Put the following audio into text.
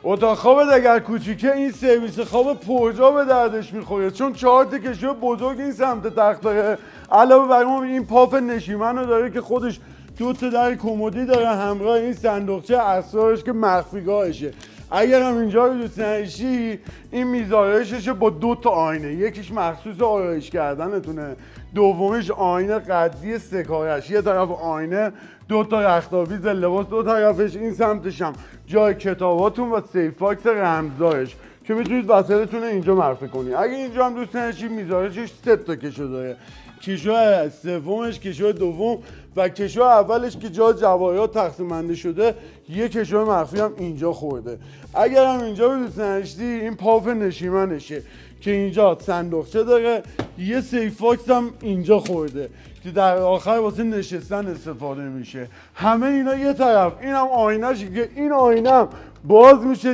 اتاق خوابت اگر کوچیکه این سرویس خواب پرجا به دردش میخوره، چون 4 تا کشو بزرگ این سمت تخت داره. علاوه بر اون این پاف نشیمن رو داره که خودش 2 تا در کمدی داره همراه این صندوقچه اسرارش که مخفیگاهشه. اگر هم اینجا رو دوست نداشتی این میزارششه با 2 تا آینه، یکیش مخصوص آرایش کردنتونه، دومیش آینه قدی سکارش، یه طرف آینه 2 تا رختاویز لباس، 2 طرفش این سمتش هم جای کتاباتون و سیف باکس رمزارش که میتونید وسایلتون اینجا مخفی کنی. اگه اینجا هم دوست نداشتی میزارشش 3 تا کشو داره، کشو سومش، کشو دوم و کشو اولش که جا جواهرات تقسیم بندی شده، یه کشو مخفی هم اینجا خورده. اگر هم اینجا رو دوست نداشتی این پاف نشیمنشه که اینجا صندوقچه داره، یه سیف باکس هم اینجا خورده که در آخر واسه نشستن استفاده میشه. همه اینا یه طرف، اینم آینه‌شه که این آینه باز میشه